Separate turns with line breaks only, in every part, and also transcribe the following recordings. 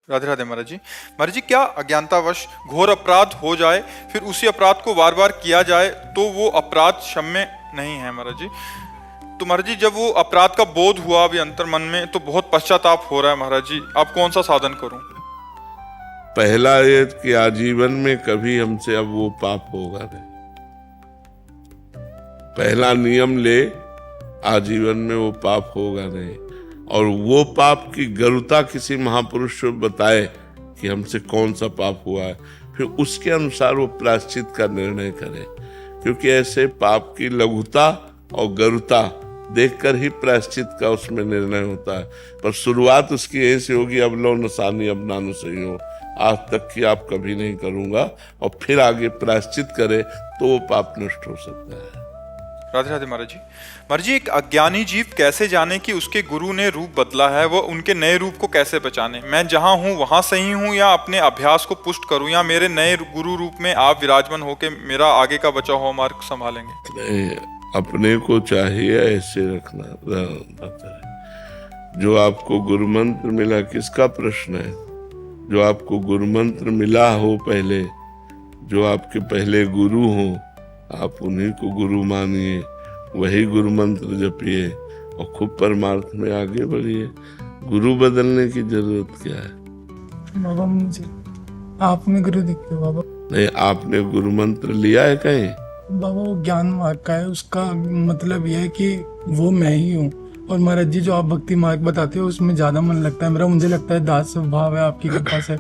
राधे राधे महाराज जी। महाराज जी, क्या अज्ञानतावश घोर अपराध हो जाए फिर उसी अपराध को बार बार किया जाए तो वो अपराध क्षम्य नहीं है महाराज जी? तो महाराज जी, जब वो अपराध का बोध हुआ अभी अंतर मन में तो बहुत पश्चाताप हो रहा है महाराज जी, आप कौन सा साधन करूं?
पहला ये कि आजीवन में कभी हमसे अब वो पाप होगा नहीं। पहला नियम ले, आजीवन में वो पाप होगा नहीं। और वो पाप की गरुता किसी महापुरुष को बताए कि हमसे कौन सा पाप हुआ है, फिर उसके अनुसार वो प्रायश्चित का निर्णय करे। क्योंकि ऐसे पाप की लघुता और गरुता देखकर ही प्रायश्चित का उसमें निर्णय होता है। पर शुरुआत उसकी यहीं से होगी, अब लो नसानी अब नानु सही हो, आज तक की आप कभी नहीं करूंगा, और फिर आगे प्रायश्चित करे तो वो पाप नष्ट हो सकता है।
राधे राधे महाराज जी। महाराज जी, एक अज्ञानी जीव कैसे जाने कि उसके गुरु ने रूप बदला है, वो उनके नए रूप को कैसे पहचाने? मैं जहां हूं वहां सही हूं या अपने अभ्यास को पुष्ट करूं, या मेरे नए गुरु रूप में आप विराजमान होकर मेरा आगे का बचा हुआ मार्ग संभालेंगे?
नहीं, अपने को चाहिए ऐसे रखना। जो आपको गुरु मंत्र मिला, किसका प्रश्न है? जो आपको गुरु मंत्र मिला हो, पहले जो आपके पहले गुरु हो, आप उन्हीं को गुरु मानिए, वही गुरु मंत्र जपिए और खूब परमार्थ में आगे बढ़िए। गुरु बदलने की जरूरत क्या है?
बाबा, मुझे आपने गुरु दिखे बाबा।
नहीं, आपने गुरु मंत्र लिया है कहीं?
बाबा, वो ज्ञान मार्ग का है, उसका मतलब यह है कि वो मैं ही हूँ। और महाराज जी, जो आप भक्ति मार्ग बताते हो उसमें ज्यादा मन लगता है मेरा। मुझे लगता है दास स्वभाव है आपकी कृपा से।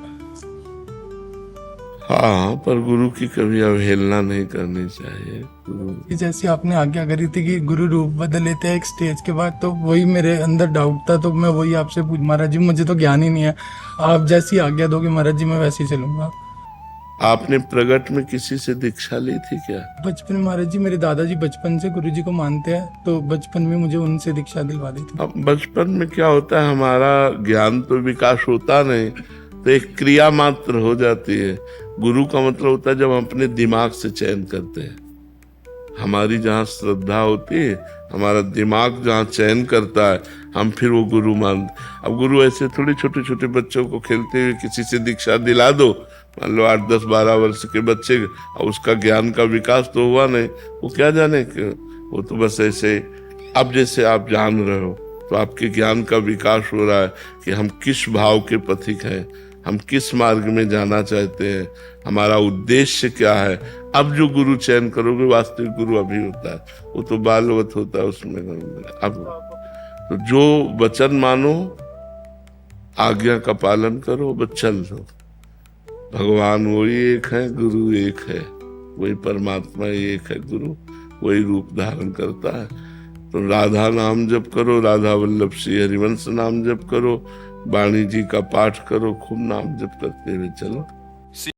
हाँ, पर गुरु की कभी अवहेलना नहीं करनी चाहिए। गुरु
जैसी आपने आज्ञा करी थी कि गुरु रूप बदल लेते हैं एक स्टेज के बाद, तो वही मेरे अंदर डाउट था, तो मैं वही आपसे पूछ। महाराज जी, मुझे तो ज्ञान ही नहीं है, आप जैसी आज्ञा दोगे महाराज जी मैं वैसे ही चलूंगा।
आपने प्रगट में किसी से दीक्षा ली थी क्या?
बचपन में महाराज जी, मेरे दादाजी बचपन से गुरु जी को मानते हैं, तो बचपन में मुझे उनसे दीक्षा दिलवा दी थी।
अब बचपन में क्या होता है, हमारा ज्ञान तो विकास होता नहीं, तो एक क्रिया मात्र हो जाती है। गुरु का मतलब होता है जब हम अपने दिमाग से चयन करते हैं। हमारी जहाँ श्रद्धा होती है, हमारा दिमाग जहाँ चयन करता है, हम फिर वो गुरु मानते। अब गुरु ऐसे थोड़ी छोटे छोटे बच्चों को खेलते हुए किसी से दीक्षा दिला दो, मान लो 8, 10, 12 वर्ष के बच्चे, और उसका ज्ञान का विकास तो हुआ नहीं, वो क्या जाने कि वो तो बस ऐसे। अब जैसे आप जान रहे हो तो आपके ज्ञान का विकास हो रहा है कि हम किस भाव के पथिक हैं, हम किस मार्ग में जाना चाहते हैं, हमारा उद्देश्य क्या है। अब जो गुरु चयन करोगे, वास्तविक गुरु अभी होता है, वो तो बालवत होता है उसमें। अब तो जो वचन मानो, आज्ञा का पालन करो, बस चल दो। भगवान वही एक है, गुरु एक है, वही परमात्मा एक है, गुरु वही रूप धारण करता है। तो राधा नाम जप करो, राधा वल्लभ श्री हरिवंश नाम जप करो, वाणी जी का पाठ करो, खूब नाम जप करते हुए चलो।